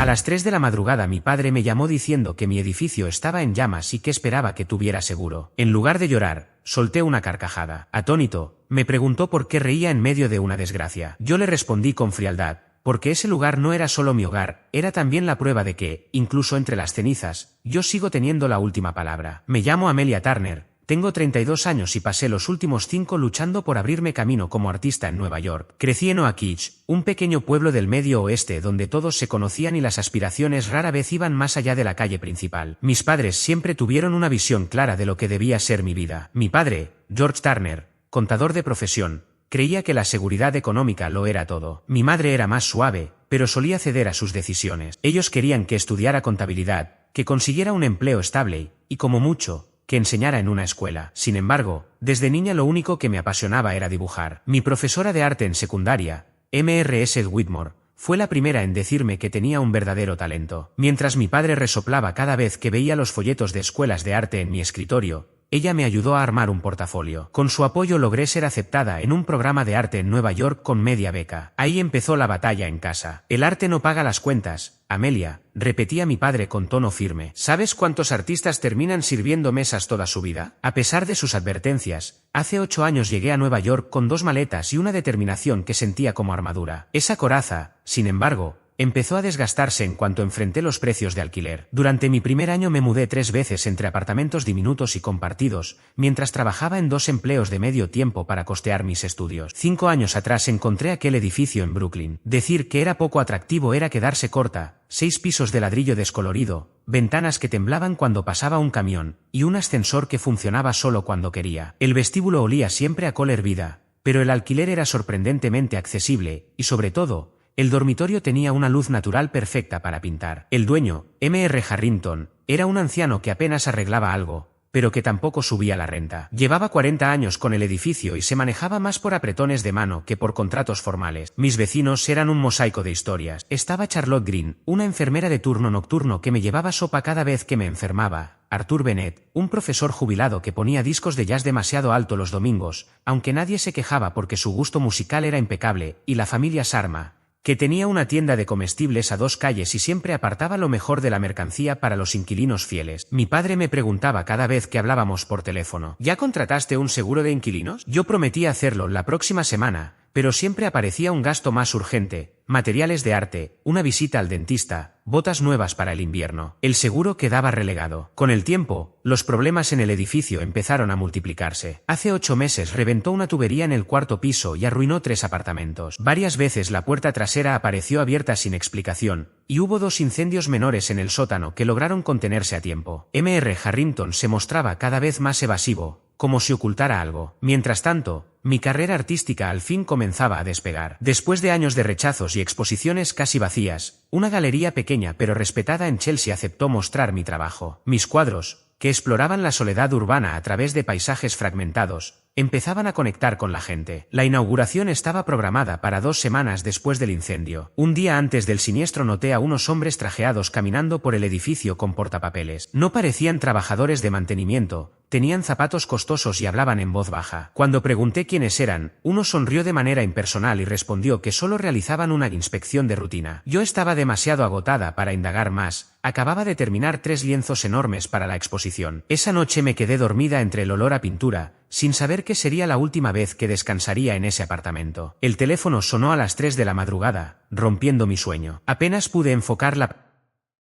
A las 3 de la madrugada mi padre me llamó diciendo que mi edificio estaba en llamas y que esperaba que tuviera seguro. En lugar de llorar, solté una carcajada. Atónito, me preguntó por qué reía en medio de una desgracia. Yo le respondí con frialdad, porque ese lugar no era solo mi hogar, era también la prueba de que, incluso entre las cenizas, yo sigo teniendo la última palabra. Me llamo Amelia Turner. Tengo 32 años y pasé los últimos 5 luchando por abrirme camino como artista en Nueva York. Crecí en Oakidge, un pequeño pueblo del medio oeste donde todos se conocían y las aspiraciones rara vez iban más allá de la calle principal. Mis padres siempre tuvieron una visión clara de lo que debía ser mi vida. Mi padre, George Turner, contador de profesión, creía que la seguridad económica lo era todo. Mi madre era más suave, pero solía ceder a sus decisiones. Ellos querían que estudiara contabilidad, que consiguiera un empleo estable, y como mucho, que enseñara en una escuela. Sin embargo, desde niña lo único que me apasionaba era dibujar. Mi profesora de arte en secundaria, Mrs. Whitmore, fue la primera en decirme que tenía un verdadero talento. Mientras mi padre resoplaba cada vez que veía los folletos de escuelas de arte en mi escritorio, ella me ayudó a armar un portafolio. Con su apoyo logré ser aceptada en un programa de arte en Nueva York con media beca. Ahí empezó la batalla en casa. El arte no paga las cuentas, Amelia, repetía mi padre con tono firme. ¿Sabes cuántos artistas terminan sirviendo mesas toda su vida? A pesar de sus advertencias, hace 8 años llegué a Nueva York con 2 maletas y una determinación que sentía como armadura. Esa coraza, sin embargo, empezó a desgastarse en cuanto enfrenté los precios de alquiler. Durante mi primer año me mudé 3 veces entre apartamentos diminutos y compartidos, mientras trabajaba en 2 empleos de medio tiempo para costear mis estudios. 5 años atrás encontré aquel edificio en Brooklyn. Decir que era poco atractivo era quedarse corta. 6 pisos de ladrillo descolorido, ventanas que temblaban cuando pasaba un camión, y un ascensor que funcionaba solo cuando quería. El vestíbulo olía siempre a col hervida, pero el alquiler era sorprendentemente accesible, y sobre todo, el dormitorio tenía una luz natural perfecta para pintar. El dueño, M.R. Harrington, era un anciano que apenas arreglaba algo, pero que tampoco subía la renta. Llevaba 40 años con el edificio y se manejaba más por apretones de mano que por contratos formales. Mis vecinos eran un mosaico de historias. Estaba Charlotte Green, una enfermera de turno nocturno que me llevaba sopa cada vez que me enfermaba. Arthur Bennett, un profesor jubilado que ponía discos de jazz demasiado alto los domingos, aunque nadie se quejaba porque su gusto musical era impecable, y la familia Sharma, que tenía una tienda de comestibles a 2 calles y siempre apartaba lo mejor de la mercancía para los inquilinos fieles. Mi padre me preguntaba cada vez que hablábamos por teléfono: ¿ya contrataste un seguro de inquilinos? Yo prometía hacerlo la próxima semana, pero siempre aparecía un gasto más urgente: materiales de arte, una visita al dentista, botas nuevas para el invierno. El seguro quedaba relegado. Con el tiempo, los problemas en el edificio empezaron a multiplicarse. Hace 8 meses reventó una tubería en el 4º piso y arruinó 3 apartamentos. Varias veces la puerta trasera apareció abierta sin explicación, y hubo 2 incendios menores en el sótano que lograron contenerse a tiempo. M.R. Harrington se mostraba cada vez más evasivo, como si ocultara algo. Mientras tanto, mi carrera artística al fin comenzaba a despegar. Después de años de rechazos y exposiciones casi vacías, una galería pequeña pero respetada en Chelsea aceptó mostrar mi trabajo. Mis cuadros, que exploraban la soledad urbana a través de paisajes fragmentados, empezaban a conectar con la gente. La inauguración estaba programada para 2 semanas después del incendio. Un día antes del siniestro noté a unos hombres trajeados caminando por el edificio con portapapeles. No parecían trabajadores de mantenimiento, tenían zapatos costosos y hablaban en voz baja. Cuando pregunté quiénes eran, uno sonrió de manera impersonal y respondió que solo realizaban una inspección de rutina. Yo estaba demasiado agotada para indagar más. Acababa de terminar 3 lienzos enormes para la exposición. Esa noche me quedé dormida entre el olor a pintura, sin saber que sería la última vez que descansaría en ese apartamento. El teléfono sonó a las 3 de la madrugada, rompiendo mi sueño. Apenas pude enfocar la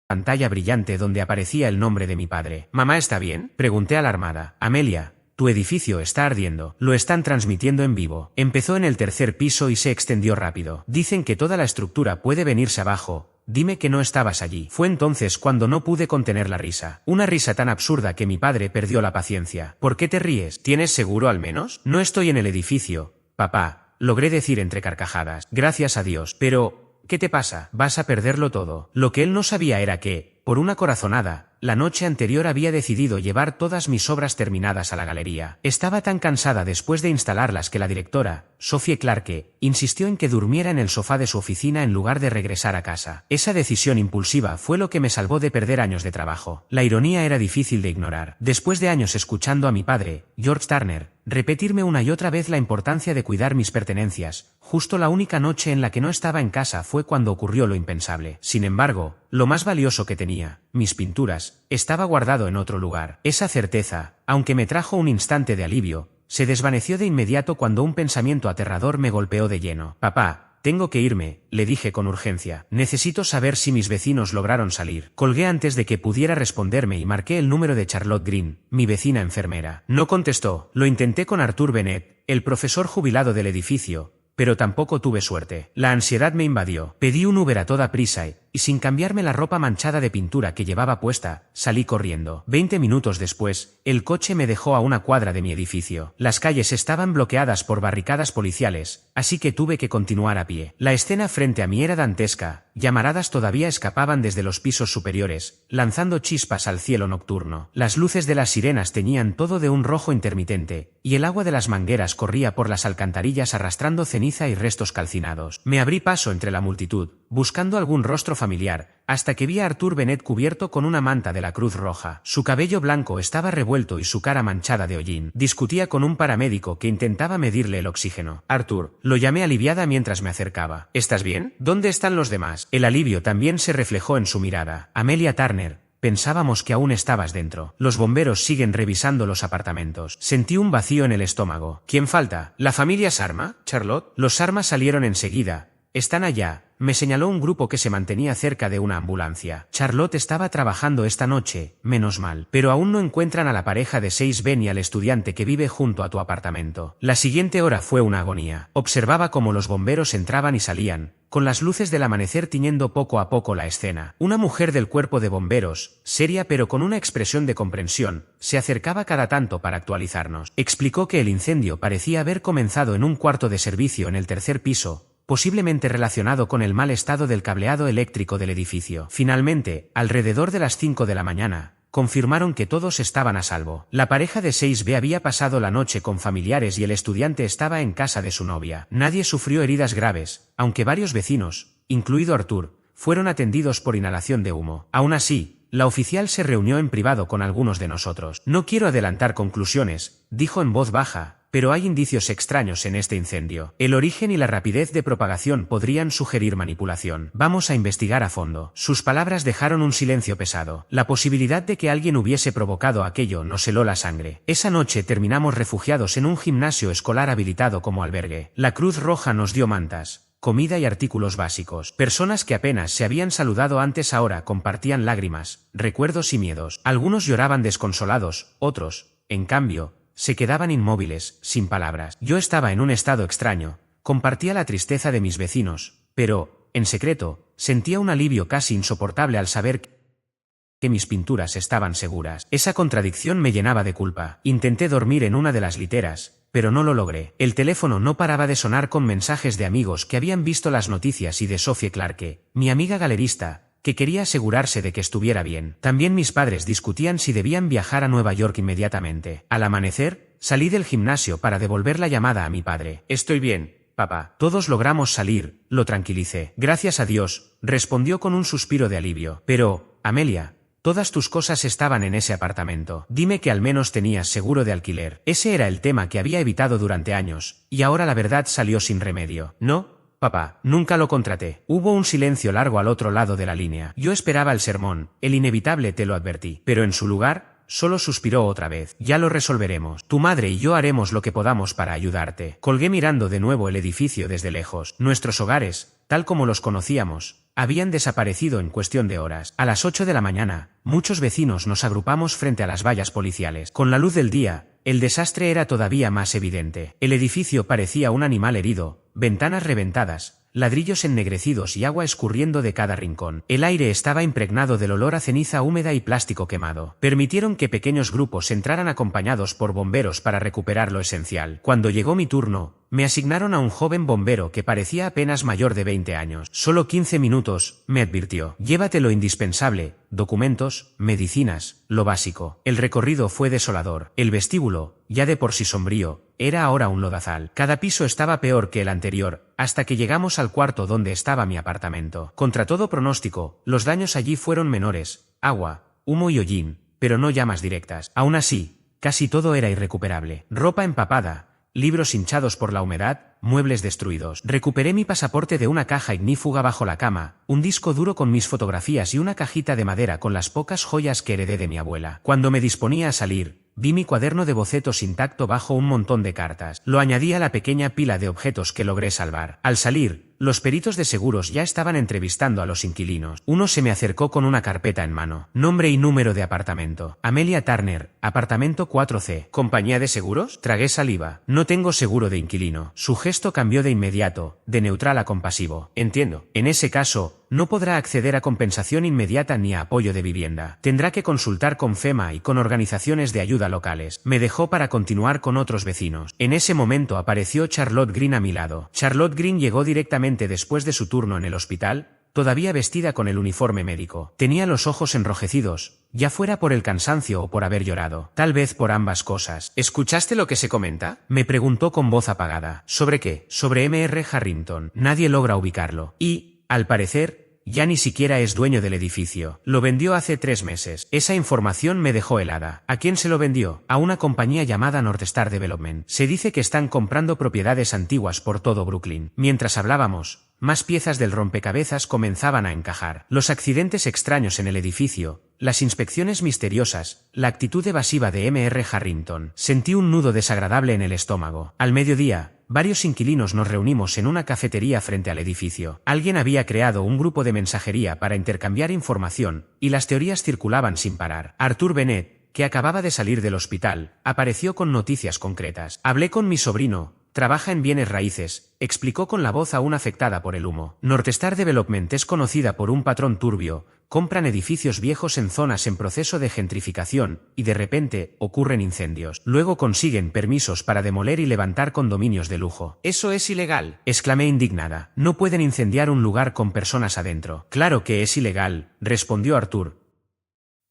pantalla brillante donde aparecía el nombre de mi padre. ¿Mamá está bien?, pregunté alarmada. Amelia, tu edificio está ardiendo. Lo están transmitiendo en vivo. Empezó en el 3er piso y se extendió rápido. Dicen que toda la estructura puede venirse abajo. Dime que no estabas allí. Fue entonces cuando no pude contener la risa. Una risa tan absurda que mi padre perdió la paciencia. ¿Por qué te ríes? ¿Tienes seguro al menos? No estoy en el edificio, papá, logré decir entre carcajadas. Gracias a Dios. Pero, ¿qué te pasa? Vas a perderlo todo. Lo que él no sabía era que, por una corazonada, la noche anterior había decidido llevar todas mis obras terminadas a la galería. Estaba tan cansada después de instalarlas que la directora, Sophie Clarke, insistió en que durmiera en el sofá de su oficina en lugar de regresar a casa. Esa decisión impulsiva fue lo que me salvó de perder años de trabajo. La ironía era difícil de ignorar. Después de años escuchando a mi padre, George Turner, repetirme una y otra vez la importancia de cuidar mis pertenencias. Justo la única noche en la que no estaba en casa fue cuando ocurrió lo impensable. Sin embargo, lo más valioso que tenía, mis pinturas, estaba guardado en otro lugar. Esa certeza, aunque me trajo un instante de alivio, se desvaneció de inmediato cuando un pensamiento aterrador me golpeó de lleno. Papá, tengo que irme, le dije con urgencia. Necesito saber si mis vecinos lograron salir. Colgué antes de que pudiera responderme y marqué el número de Charlotte Green, mi vecina enfermera. No contestó. Lo intenté con Arthur Bennett, el profesor jubilado del edificio, pero tampoco tuve suerte. La ansiedad me invadió. Pedí un Uber a toda prisa y sin cambiarme la ropa manchada de pintura que llevaba puesta, salí corriendo. 20 minutos después, el coche me dejó a una cuadra de mi edificio. Las calles estaban bloqueadas por barricadas policiales, así que tuve que continuar a pie. La escena frente a mí era dantesca. Llamaradas todavía escapaban desde los pisos superiores, lanzando chispas al cielo nocturno. Las luces de las sirenas teñían todo de un rojo intermitente, y el agua de las mangueras corría por las alcantarillas arrastrando ceniza y restos calcinados. Me abrí paso entre la multitud, buscando algún rostro familiar, hasta que vi a Arthur Bennett cubierto con una manta de la Cruz Roja. Su cabello blanco estaba revuelto y su cara manchada de hollín. Discutía con un paramédico que intentaba medirle el oxígeno. Arthur, lo llamé aliviada mientras me acercaba. ¿Estás bien? ¿Dónde están los demás? El alivio también se reflejó en su mirada. Amelia Turner, pensábamos que aún estabas dentro. Los bomberos siguen revisando los apartamentos. Sentí un vacío en el estómago. ¿Quién falta? ¿La familia Sarma? ¿Charlotte? Los Sarma salieron enseguida. Están allá, me señaló un grupo que se mantenía cerca de una ambulancia. Charlotte estaba trabajando esta noche, menos mal. Pero aún no encuentran a la pareja de 6Ben y al estudiante que vive junto a tu apartamento. La siguiente hora fue una agonía. Observaba cómo los bomberos entraban y salían, con las luces del amanecer tiñendo poco a poco la escena. Una mujer del cuerpo de bomberos, seria pero con una expresión de comprensión, se acercaba cada tanto para actualizarnos. Explicó que el incendio parecía haber comenzado en un cuarto de servicio en el tercer piso, posiblemente relacionado con el mal estado del cableado eléctrico del edificio. Finalmente, alrededor de las 5 de la mañana, confirmaron que todos estaban a salvo. La pareja de 6B había pasado la noche con familiares y el estudiante estaba en casa de su novia. Nadie sufrió heridas graves, aunque varios vecinos, incluido Arthur, fueron atendidos por inhalación de humo. Aún así, la oficial se reunió en privado con algunos de nosotros. No quiero adelantar conclusiones, dijo en voz baja, pero hay indicios extraños en este incendio. El origen y la rapidez de propagación podrían sugerir manipulación. Vamos a investigar a fondo. Sus palabras dejaron un silencio pesado. La posibilidad de que alguien hubiese provocado aquello nos heló la sangre. Esa noche terminamos refugiados en un gimnasio escolar habilitado como albergue. La Cruz Roja nos dio mantas, comida y artículos básicos. Personas que apenas se habían saludado antes ahora compartían lágrimas, recuerdos y miedos. Algunos lloraban desconsolados, otros, en cambio, se quedaban inmóviles, sin palabras. Yo estaba en un estado extraño, compartía la tristeza de mis vecinos, pero, en secreto, sentía un alivio casi insoportable al saber que mis pinturas estaban seguras. Esa contradicción me llenaba de culpa. Intenté dormir en una de las literas, pero no lo logré. El teléfono no paraba de sonar con mensajes de amigos que habían visto las noticias y de Sophie Clarke, mi amiga galerista, que quería asegurarse de que estuviera bien. También mis padres discutían si debían viajar a Nueva York inmediatamente. Al amanecer, salí del gimnasio para devolver la llamada a mi padre. Estoy bien, papá. Todos logramos salir, lo tranquilicé. Gracias a Dios, respondió con un suspiro de alivio. Pero, Amelia, todas tus cosas estaban en ese apartamento. Dime que al menos tenías seguro de alquiler. Ese era el tema que había evitado durante años, y ahora la verdad salió sin remedio. ¿No? Papá, nunca lo contraté. Hubo un silencio largo al otro lado de la línea. Yo esperaba el sermón, el inevitable te lo advertí. Pero en su lugar, solo suspiró otra vez. Ya lo resolveremos. Tu madre y yo haremos lo que podamos para ayudarte. Colgué mirando de nuevo el edificio desde lejos. Nuestros hogares, tal como los conocíamos, habían desaparecido en cuestión de horas. A las 8 de la mañana, muchos vecinos nos agrupamos frente a las vallas policiales. Con la luz del día, el desastre era todavía más evidente. El edificio parecía un animal herido, ventanas reventadas, ladrillos ennegrecidos y agua escurriendo de cada rincón. El aire estaba impregnado del olor a ceniza húmeda y plástico quemado. Permitieron que pequeños grupos entraran acompañados por bomberos para recuperar lo esencial. Cuando llegó mi turno, me asignaron a un joven bombero que parecía apenas mayor de 20 años. Solo 15 minutos, me advirtió. Llévate lo indispensable, documentos, medicinas, lo básico. El recorrido fue desolador. El vestíbulo, ya de por sí sombrío, era ahora un lodazal. Cada piso estaba peor que el anterior, hasta que llegamos al cuarto donde estaba mi apartamento. Contra todo pronóstico, los daños allí fueron menores, agua, humo y hollín, pero no llamas directas. Aún así, casi todo era irrecuperable. Ropa empapada, libros hinchados por la humedad, muebles destruidos. Recuperé mi pasaporte de una caja ignífuga bajo la cama, un disco duro con mis fotografías y una cajita de madera con las pocas joyas que heredé de mi abuela. Cuando me disponía a salir, vi mi cuaderno de bocetos intacto bajo un montón de cartas. Lo añadí a la pequeña pila de objetos que logré salvar. Al salir, los peritos de seguros ya estaban entrevistando a los inquilinos. Uno se me acercó con una carpeta en mano. Nombre y número de apartamento. Amelia Turner, apartamento 4C. ¿Compañía de seguros? Tragué saliva. No tengo seguro de inquilino. Su gesto cambió de inmediato, de neutral a compasivo. Entiendo. En ese caso, no podrá acceder a compensación inmediata ni a apoyo de vivienda. Tendrá que consultar con FEMA y con organizaciones de ayuda locales. Me dejó para continuar con otros vecinos. En ese momento apareció Charlotte Green a mi lado. Charlotte Green llegó directamente después de su turno en el hospital, todavía vestida con el uniforme médico. Tenía los ojos enrojecidos, ya fuera por el cansancio o por haber llorado. Tal vez por ambas cosas. ¿Escuchaste lo que se comenta? Me preguntó con voz apagada. ¿Sobre qué? Sobre M.R. Harrington. Nadie logra ubicarlo. Y, al parecer, ya ni siquiera es dueño del edificio. Lo vendió hace 3 meses. Esa información me dejó helada. ¿A quién se lo vendió? A una compañía llamada Northstar Development. Se dice que están comprando propiedades antiguas por todo Brooklyn. Mientras hablábamos, más piezas del rompecabezas comenzaban a encajar. Los accidentes extraños en el edificio, las inspecciones misteriosas, la actitud evasiva de M.R. Harrington. Sentí un nudo desagradable en el estómago. Al mediodía, varios inquilinos nos reunimos en una cafetería frente al edificio. Alguien había creado un grupo de mensajería para intercambiar información, y las teorías circulaban sin parar. Arthur Bennett, que acababa de salir del hospital, apareció con noticias concretas. Hablé con mi sobrino. Trabaja en bienes raíces, explicó con la voz aún afectada por el humo. Northstar Development es conocida por un patrón turbio. Compran edificios viejos en zonas en proceso de gentrificación, y de repente, ocurren incendios. Luego consiguen permisos para demoler y levantar condominios de lujo. «¡Eso es ilegal!», exclamé indignada. «No pueden incendiar un lugar con personas adentro». «Claro que es ilegal», respondió Arthur.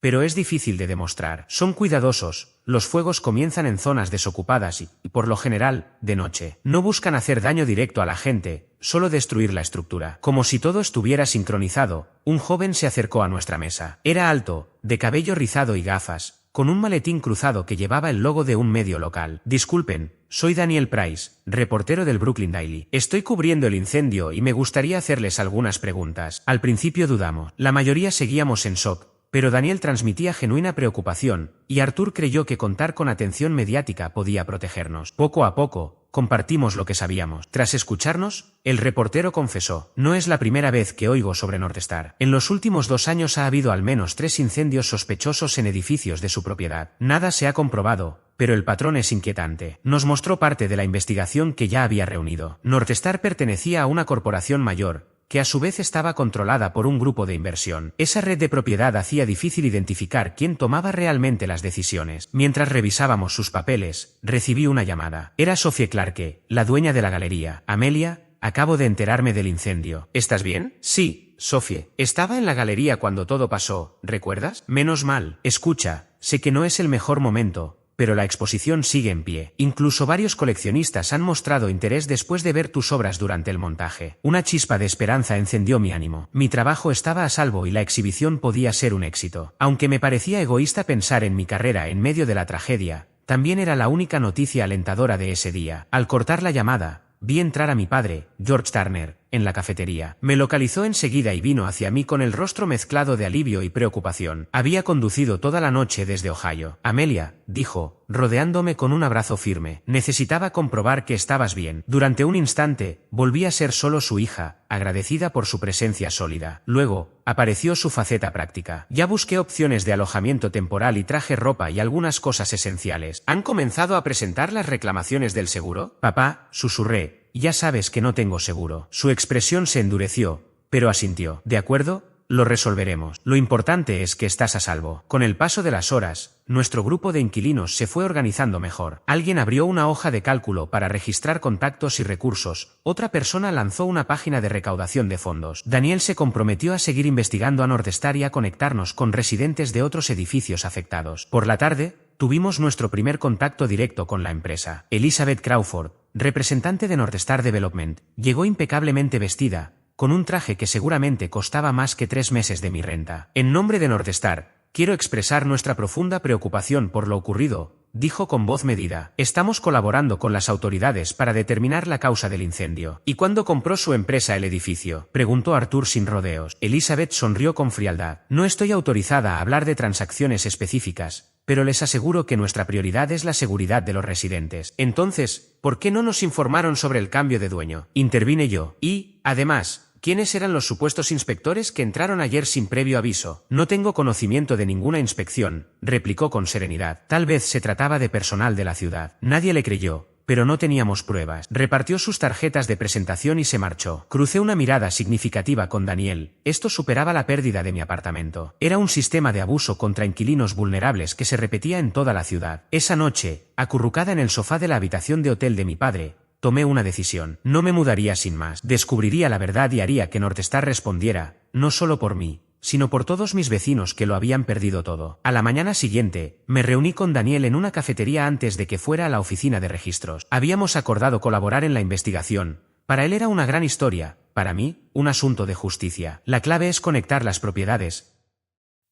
«Pero es difícil de demostrar. Son cuidadosos. Los fuegos comienzan en zonas desocupadas y, por lo general, de noche. No buscan hacer daño directo a la gente, solo destruir la estructura». Como si todo estuviera sincronizado, un joven se acercó a nuestra mesa. Era alto, de cabello rizado y gafas, con un maletín cruzado que llevaba el logo de un medio local. «Disculpen, soy Daniel Price, reportero del Brooklyn Daily. Estoy cubriendo el incendio y me gustaría hacerles algunas preguntas». Al principio dudamos. La mayoría seguíamos en shock. Pero Daniel transmitía genuina preocupación, y Arthur creyó que contar con atención mediática podía protegernos. Poco a poco, compartimos lo que sabíamos. Tras escucharnos, el reportero confesó: «No es la primera vez que oigo sobre Northstar. En los últimos 2 años ha habido al menos 3 incendios sospechosos en edificios de su propiedad. Nada se ha comprobado, pero el patrón es inquietante». Nos mostró parte de la investigación que ya había reunido. Northstar pertenecía a una corporación mayor, que a su vez estaba controlada por un grupo de inversión. Esa red de propiedad hacía difícil identificar quién tomaba realmente las decisiones. Mientras revisábamos sus papeles, recibí una llamada. Era Sophie Clarke, la dueña de la galería. «Amelia, acabo de enterarme del incendio. ¿Estás bien?» «Sí, Sophie. Estaba en la galería cuando todo pasó, ¿recuerdas?» «Menos mal. Escucha, sé que no es el mejor momento, pero la exposición sigue en pie. Incluso varios coleccionistas han mostrado interés después de ver tus obras durante el montaje». Una chispa de esperanza encendió mi ánimo. Mi trabajo estaba a salvo y la exhibición podía ser un éxito. Aunque me parecía egoísta pensar en mi carrera en medio de la tragedia, también era la única noticia alentadora de ese día. Al cortar la llamada, vi entrar a mi padre, George Turner, en la cafetería. Me localizó enseguida y vino hacia mí con el rostro mezclado de alivio y preocupación. Había conducido toda la noche desde Ohio. «Amelia», dijo, rodeándome con un abrazo firme, «necesitaba comprobar que estabas bien». Durante un instante, volví a ser solo su hija, agradecida por su presencia sólida. Luego, apareció su faceta práctica. «Ya busqué opciones de alojamiento temporal y traje ropa y algunas cosas esenciales. ¿Han comenzado a presentar las reclamaciones del seguro?» «Papá», susurré, «ya sabes que no tengo seguro». Su expresión se endureció, pero asintió. «De acuerdo, lo resolveremos. Lo importante es que estás a salvo». Con el paso de las horas, nuestro grupo de inquilinos se fue organizando mejor. Alguien abrió una hoja de cálculo para registrar contactos y recursos, otra persona lanzó una página de recaudación de fondos. Daniel se comprometió a seguir investigando a Northstar y a conectarnos con residentes de otros edificios afectados. Por la tarde, tuvimos nuestro primer contacto directo con la empresa. Elizabeth Crawford, representante de Northstar Development, llegó impecablemente vestida, con un traje que seguramente costaba más que 3 meses de mi renta. «En nombre de Northstar, quiero expresar nuestra profunda preocupación por lo ocurrido», dijo con voz medida. Estamos colaborando con las autoridades para determinar la causa del incendio. ¿Y cuándo compró su empresa el edificio?, preguntó Arthur sin rodeos. Elizabeth sonrió con frialdad. No estoy autorizada a hablar de transacciones específicas, pero les aseguro que nuestra prioridad es la seguridad de los residentes. Entonces, ¿por qué no nos informaron sobre el cambio de dueño?, intervine yo. Y, además, ¿quiénes eran los supuestos inspectores que entraron ayer sin previo aviso? No tengo conocimiento de ninguna inspección, replicó con serenidad. Tal vez se trataba de personal de la ciudad. Nadie le creyó, pero no teníamos pruebas. Repartió sus tarjetas de presentación y se marchó. Crucé una mirada significativa con Daniel. Esto superaba la pérdida de mi apartamento. Era un sistema de abuso contra inquilinos vulnerables que se repetía en toda la ciudad. Esa noche, acurrucada en el sofá de la habitación de hotel de mi padre, tomé una decisión. No me mudaría sin más. Descubriría la verdad y haría que Northstar respondiera, no solo por mí, sino por todos mis vecinos que lo habían perdido todo. A la mañana siguiente, me reuní con Daniel en una cafetería antes de que fuera a la oficina de registros. Habíamos acordado colaborar en la investigación. Para él era una gran historia, para mí, un asunto de justicia. La clave es conectar las propiedades,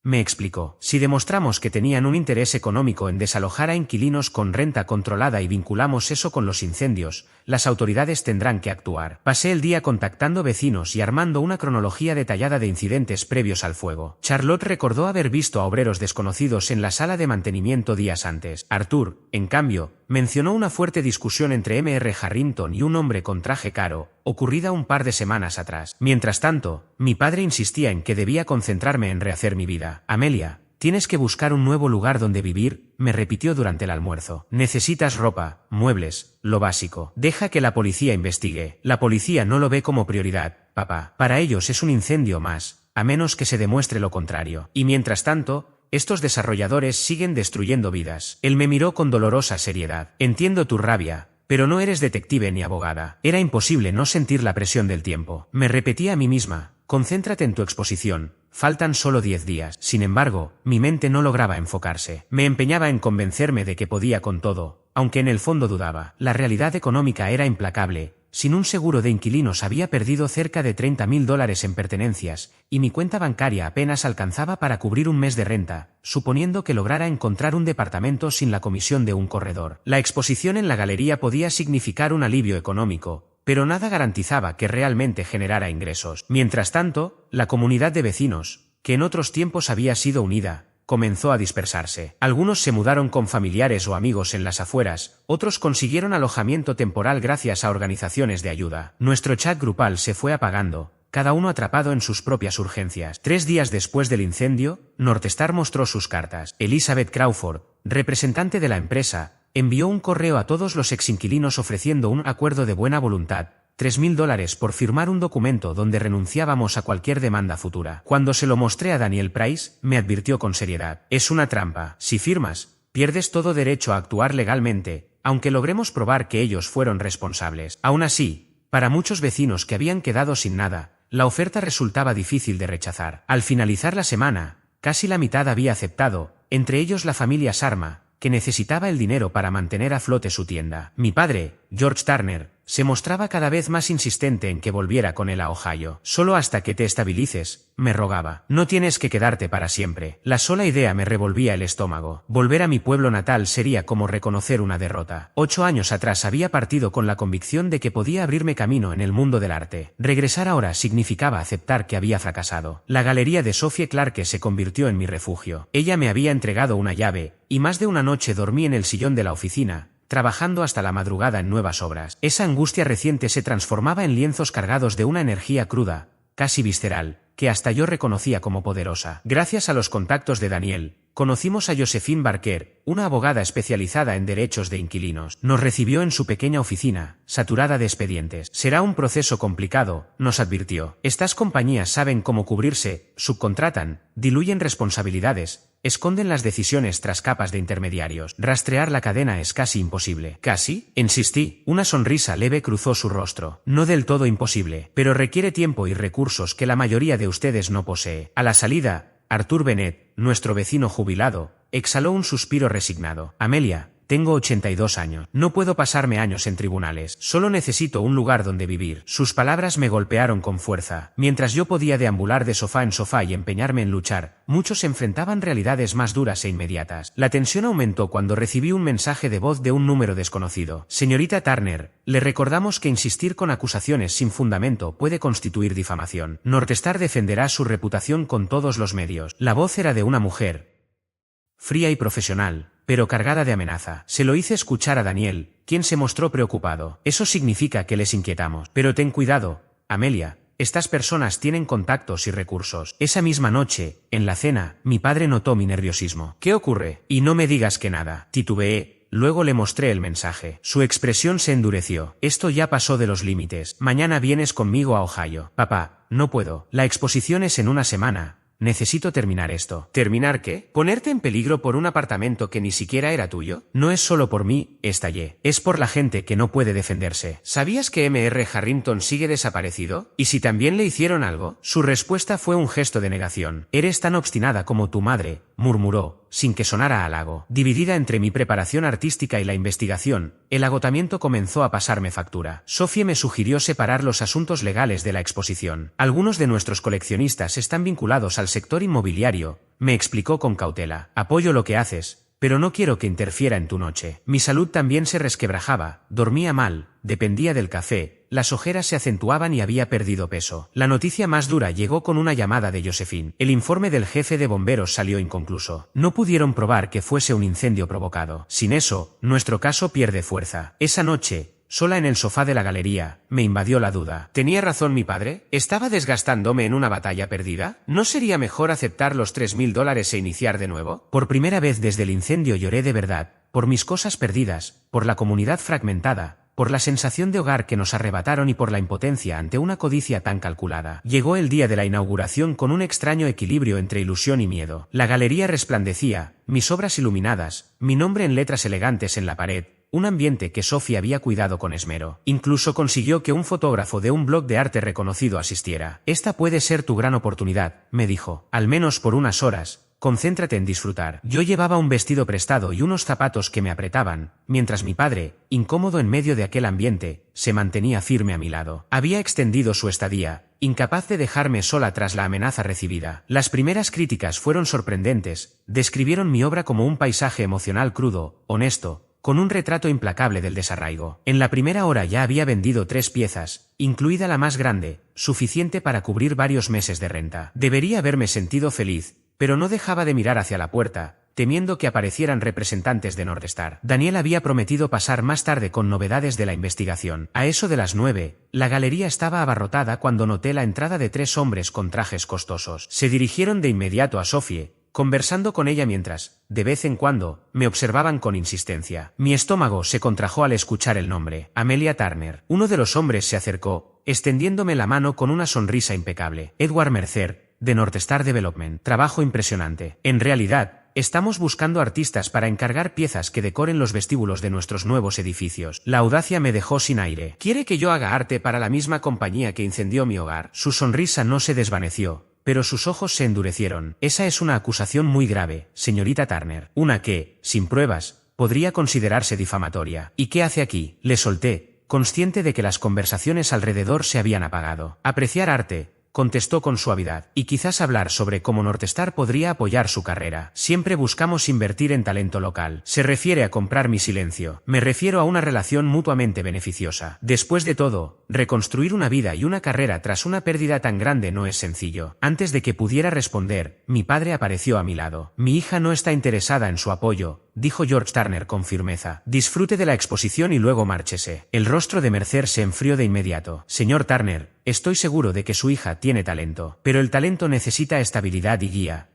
me explicó. Si demostramos que tenían un interés económico en desalojar a inquilinos con renta controlada y vinculamos eso con los incendios, las autoridades tendrán que actuar. Pasé el día contactando vecinos y armando una cronología detallada de incidentes previos al fuego. Charlotte recordó haber visto a obreros desconocidos en la sala de mantenimiento días antes. Arthur, en cambio, mencionó una fuerte discusión entre Mr. Harrington y un hombre con traje caro, ocurrida un par de semanas atrás. Mientras tanto, mi padre insistía en que debía concentrarme en rehacer mi vida. Amelia, tienes que buscar un nuevo lugar donde vivir, me repitió durante el almuerzo. Necesitas ropa, muebles, lo básico. Deja que la policía investigue. La policía no lo ve como prioridad, papá. Para ellos es un incendio más, a menos que se demuestre lo contrario. Y mientras tanto, estos desarrolladores siguen destruyendo vidas. Él me miró con dolorosa seriedad. Entiendo tu rabia, pero no eres detective ni abogada. Era imposible no sentir la presión del tiempo. Me repetía a mí misma, concéntrate en tu exposición, faltan solo 10 días. Sin embargo, mi mente no lograba enfocarse. Me empeñaba en convencerme de que podía con todo, aunque en el fondo dudaba. La realidad económica era implacable. Sin un seguro de inquilinos había perdido cerca de $30.000 en pertenencias, y mi cuenta bancaria apenas alcanzaba para cubrir un mes de renta, suponiendo que lograra encontrar un departamento sin la comisión de un corredor. La exposición en la galería podía significar un alivio económico, pero nada garantizaba que realmente generara ingresos. Mientras tanto, la comunidad de vecinos, que en otros tiempos había sido unida, comenzó a dispersarse. Algunos se mudaron con familiares o amigos en las afueras, otros consiguieron alojamiento temporal gracias a organizaciones de ayuda. Nuestro chat grupal se fue apagando, cada uno atrapado en sus propias urgencias. 3 días después del incendio, Northstar mostró sus cartas. Elizabeth Crawford, representante de la empresa, envió un correo a todos los exinquilinos ofreciendo un acuerdo de buena voluntad, $3.000 por firmar un documento donde renunciábamos a cualquier demanda futura. Cuando se lo mostré a Daniel Price, me advirtió con seriedad. Es una trampa. Si firmas, pierdes todo derecho a actuar legalmente, aunque logremos probar que ellos fueron responsables. Aún así, para muchos vecinos que habían quedado sin nada, la oferta resultaba difícil de rechazar. Al finalizar la semana, casi la mitad había aceptado, entre ellos la familia Sharma, que necesitaba el dinero para mantener a flote su tienda. Mi padre, George Turner, se mostraba cada vez más insistente en que volviera con él a Ohio. Solo hasta que te estabilices, me rogaba. No tienes que quedarte para siempre. La sola idea me revolvía el estómago. Volver a mi pueblo natal sería como reconocer una derrota. 8 años atrás había partido con la convicción de que podía abrirme camino en el mundo del arte. Regresar ahora significaba aceptar que había fracasado. La galería de Sophie Clarke se convirtió en mi refugio. Ella me había entregado una llave, y más de una noche dormí en el sillón de la oficina, trabajando hasta la madrugada en nuevas obras. Esa angustia reciente se transformaba en lienzos cargados de una energía cruda, casi visceral, que hasta yo reconocía como poderosa. Gracias a los contactos de Daniel, conocimos a Josephine Barker, una abogada especializada en derechos de inquilinos. Nos recibió en su pequeña oficina, saturada de expedientes. Será un proceso complicado, nos advirtió. Estas compañías saben cómo cubrirse, subcontratan, diluyen responsabilidades, esconden las decisiones tras capas de intermediarios. Rastrear la cadena es casi imposible. ¿Casi? Insistí. Una sonrisa leve cruzó su rostro. No del todo imposible, pero requiere tiempo y recursos que la mayoría de ustedes no posee. A la salida, Arthur Bennett, nuestro vecino jubilado, exhaló un suspiro resignado. Amelia, Tengo 82 años. No puedo pasarme años en tribunales. Solo necesito un lugar donde vivir. Sus palabras me golpearon con fuerza. Mientras yo podía deambular de sofá en sofá y empeñarme en luchar, muchos enfrentaban realidades más duras e inmediatas. La tensión aumentó cuando recibí un mensaje de voz de un número desconocido. Señorita Turner, le recordamos que insistir con acusaciones sin fundamento puede constituir difamación. Northstar defenderá su reputación con todos los medios. La voz era de una mujer, fría y profesional, pero cargada de amenaza. Se lo hice escuchar a Daniel, quien se mostró preocupado. Eso significa que les inquietamos. Pero ten cuidado, Amelia. Estas personas tienen contactos y recursos. Esa misma noche, en la cena, mi padre notó mi nerviosismo. ¿Qué ocurre? Y no me digas que nada. Titubeé. Luego le mostré el mensaje. Su expresión se endureció. Esto ya pasó de los límites. Mañana vienes conmigo a Ohio. Papá, no puedo. La exposición es en una semana. Necesito terminar esto. ¿Terminar qué? ¿Ponerte en peligro por un apartamento que ni siquiera era tuyo? No es solo por mí, estallé. Es por la gente que no puede defenderse. ¿Sabías que M.R. Harrington sigue desaparecido? ¿Y si también le hicieron algo? Su respuesta fue un gesto de negación. Eres tan obstinada como tu madre, murmuró, sin que sonara halago. Dividida entre mi preparación artística y la investigación, el agotamiento comenzó a pasarme factura. Sophie me sugirió separar los asuntos legales de la exposición. Algunos de nuestros coleccionistas están vinculados al sector inmobiliario, me explicó con cautela. Apoyo lo que haces, pero no quiero que interfiera en tu noche. Mi salud también se resquebrajaba, dormía mal, dependía del café, las ojeras se acentuaban y había perdido peso. La noticia más dura llegó con una llamada de Josephine. El informe del jefe de bomberos salió inconcluso. No pudieron probar que fuese un incendio provocado. Sin eso, nuestro caso pierde fuerza. Esa noche, sola en el sofá de la galería, me invadió la duda. ¿Tenía razón mi padre? ¿Estaba desgastándome en una batalla perdida? ¿No sería mejor aceptar los $3.000 e iniciar de nuevo? Por primera vez desde el incendio lloré de verdad, por mis cosas perdidas, por la comunidad fragmentada, por la sensación de hogar que nos arrebataron y por la impotencia ante una codicia tan calculada. Llegó el día de la inauguración con un extraño equilibrio entre ilusión y miedo. La galería resplandecía, mis obras iluminadas, mi nombre en letras elegantes en la pared, un ambiente que Sophie había cuidado con esmero. Incluso consiguió que un fotógrafo de un blog de arte reconocido asistiera. Esta puede ser tu gran oportunidad, me dijo, al menos por unas horas. Concéntrate en disfrutar. Yo llevaba un vestido prestado y unos zapatos que me apretaban, mientras mi padre, incómodo en medio de aquel ambiente, se mantenía firme a mi lado. Había extendido su estadía, incapaz de dejarme sola tras la amenaza recibida. Las primeras críticas fueron sorprendentes, describieron mi obra como un paisaje emocional crudo, honesto, con un retrato implacable del desarraigo. En la primera hora ya había vendido 3 piezas, incluida la más grande, suficiente para cubrir varios meses de renta. Debería haberme sentido feliz, pero no dejaba de mirar hacia la puerta, temiendo que aparecieran representantes de Northstar. Daniel había prometido pasar más tarde con novedades de la investigación. A eso de las 9, la galería estaba abarrotada cuando noté la entrada de 3 hombres con trajes costosos. Se dirigieron de inmediato a Sophie, conversando con ella mientras, de vez en cuando, me observaban con insistencia. Mi estómago se contrajo al escuchar el nombre. Amelia Turner. Uno de los hombres se acercó, extendiéndome la mano con una sonrisa impecable. Edward Mercer, de Northstar Development. Trabajo impresionante. En realidad, estamos buscando artistas para encargar piezas que decoren los vestíbulos de nuestros nuevos edificios. La audacia me dejó sin aire. ¿Quiere que yo haga arte para la misma compañía que incendió mi hogar? Su sonrisa no se desvaneció, pero sus ojos se endurecieron. Esa es una acusación muy grave, señorita Turner. Una que, sin pruebas, podría considerarse difamatoria. ¿Y qué hace aquí? Le solté, consciente de que las conversaciones alrededor se habían apagado. Apreciar arte, contestó con suavidad, y quizás hablar sobre cómo Northstar podría apoyar su carrera. Siempre buscamos invertir en talento local. Se refiere a comprar mi silencio. Me refiero a una relación mutuamente beneficiosa. Después de todo, reconstruir una vida y una carrera tras una pérdida tan grande no es sencillo. Antes de que pudiera responder, mi padre apareció a mi lado. Mi hija no está interesada en su apoyo, dijo George Turner con firmeza. Disfrute de la exposición y luego márchese. El rostro de Mercer se enfrió de inmediato. Señor Turner, estoy seguro de que su hija tiene talento, pero el talento necesita estabilidad y guía.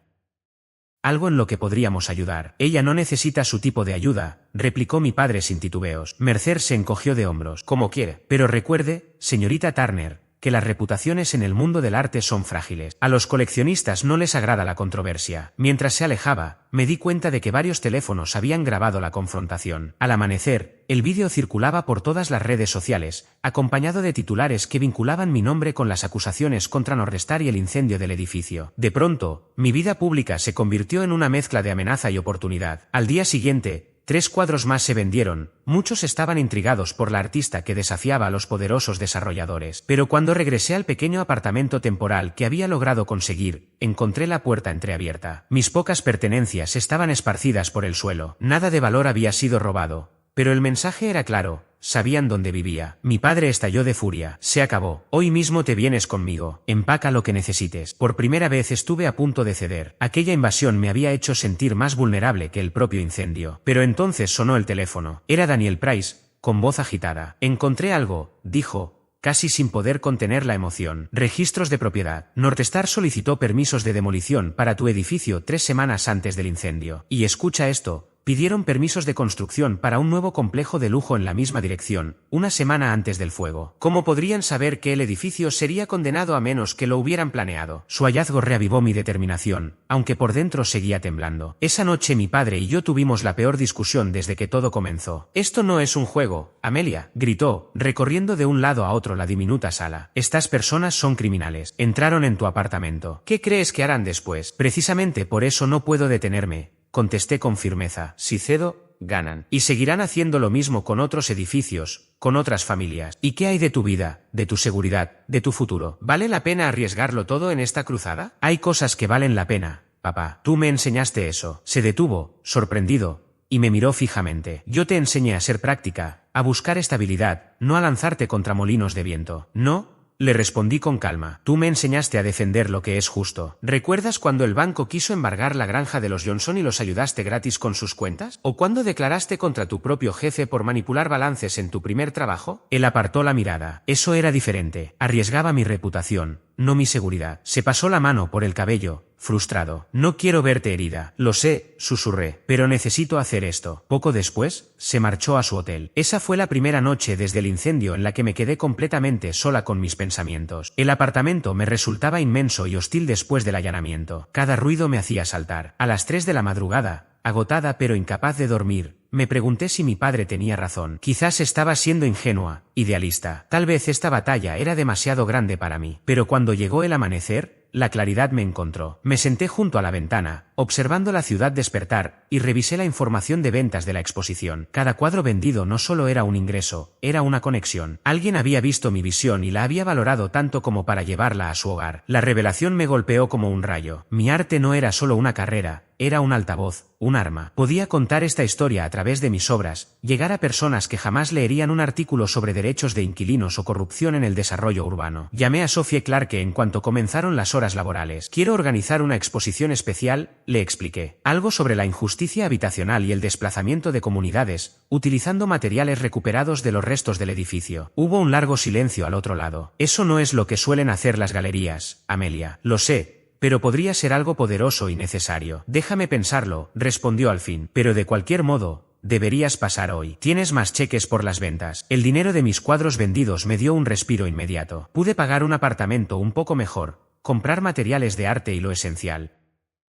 Algo en lo que podríamos ayudar. Ella no necesita su tipo de ayuda, replicó mi padre sin titubeos. Mercer se encogió de hombros. Como quiere. Pero recuerde, señorita Turner, que las reputaciones en el mundo del arte son frágiles. A los coleccionistas no les agrada la controversia. Mientras se alejaba, me di cuenta de que varios teléfonos habían grabado la confrontación. Al amanecer, el vídeo circulaba por todas las redes sociales, acompañado de titulares que vinculaban mi nombre con las acusaciones contra Northstar y el incendio del edificio. De pronto, mi vida pública se convirtió en una mezcla de amenaza y oportunidad. Al día siguiente, 3 cuadros más se vendieron, muchos estaban intrigados por la artista que desafiaba a los poderosos desarrolladores. Pero cuando regresé al pequeño apartamento temporal que había logrado conseguir, encontré la puerta entreabierta. Mis pocas pertenencias estaban esparcidas por el suelo. Nada de valor había sido robado. Pero el mensaje era claro, sabían dónde vivía. Mi padre estalló de furia. Se acabó. Hoy mismo te vienes conmigo. Empaca lo que necesites. Por primera vez estuve a punto de ceder. Aquella invasión me había hecho sentir más vulnerable que el propio incendio. Pero entonces sonó el teléfono. Era Daniel Price, con voz agitada. Encontré algo, dijo, casi sin poder contener la emoción. Registros de propiedad. Northstar solicitó permisos de demolición para tu edificio 3 semanas antes del incendio. Y escucha esto. Pidieron permisos de construcción para un nuevo complejo de lujo en la misma dirección, una semana antes del fuego. ¿Cómo podrían saber que el edificio sería condenado a menos que lo hubieran planeado? Su hallazgo reavivó mi determinación, aunque por dentro seguía temblando. Esa noche mi padre y yo tuvimos la peor discusión desde que todo comenzó. «Esto no es un juego, Amelia», gritó, recorriendo de un lado a otro la diminuta sala. «Estas personas son criminales. Entraron en tu apartamento. ¿Qué crees que harán después? Precisamente por eso no puedo detenerme», contesté con firmeza. Si cedo, ganan. Y seguirán haciendo lo mismo con otros edificios, con otras familias. ¿Y qué hay de tu vida, de tu seguridad, de tu futuro? ¿Vale la pena arriesgarlo todo en esta cruzada? Hay cosas que valen la pena, papá. Tú me enseñaste eso. Se detuvo, sorprendido, y me miró fijamente. Yo te enseñé a ser práctica, a buscar estabilidad, no a lanzarte contra molinos de viento. ¿No?, le respondí con calma. Tú me enseñaste a defender lo que es justo. ¿Recuerdas cuando el banco quiso embargar la granja de los Johnson y los ayudaste gratis con sus cuentas? ¿O cuando declaraste contra tu propio jefe por manipular balances en tu primer trabajo? Él apartó la mirada. Eso era diferente. Arriesgaba mi reputación, no mi seguridad. Se pasó la mano por el cabello, frustrado. «No quiero verte herida». «Lo sé», susurré, «pero necesito hacer esto». Poco después, se marchó a su hotel. Esa fue la primera noche desde el incendio en la que me quedé completamente sola con mis pensamientos. El apartamento me resultaba inmenso y hostil después del allanamiento. Cada ruido me hacía saltar. A las 3 de la madrugada, agotada pero incapaz de dormir, me pregunté si mi padre tenía razón. Quizás estaba siendo ingenua, idealista. Tal vez esta batalla era demasiado grande para mí. Pero cuando llegó el amanecer, la claridad me encontró. Me senté junto a la ventana, observando la ciudad despertar, y revisé la información de ventas de la exposición. Cada cuadro vendido no solo era un ingreso, era una conexión. Alguien había visto mi visión y la había valorado tanto como para llevarla a su hogar. La revelación me golpeó como un rayo. Mi arte no era solo una carrera, era un altavoz, un arma. Podía contar esta historia a través de mis obras, llegar a personas que jamás leerían un artículo sobre derechos de inquilinos o corrupción en el desarrollo urbano. Llamé a Sophie Clarke en cuanto comenzaron las horas laborales. «Quiero organizar una exposición especial», le expliqué. «Algo sobre la injusticia habitacional y el desplazamiento de comunidades, utilizando materiales recuperados de los restos del edificio». Hubo un largo silencio al otro lado. «Eso no es lo que suelen hacer las galerías, Amelia». «Lo sé, pero podría ser algo poderoso y necesario». «Déjame pensarlo», respondió al fin. «Pero de cualquier modo, deberías pasar hoy. Tienes más cheques por las ventas». El dinero de mis cuadros vendidos me dio un respiro inmediato. Pude pagar un apartamento un poco mejor, comprar materiales de arte y lo esencial.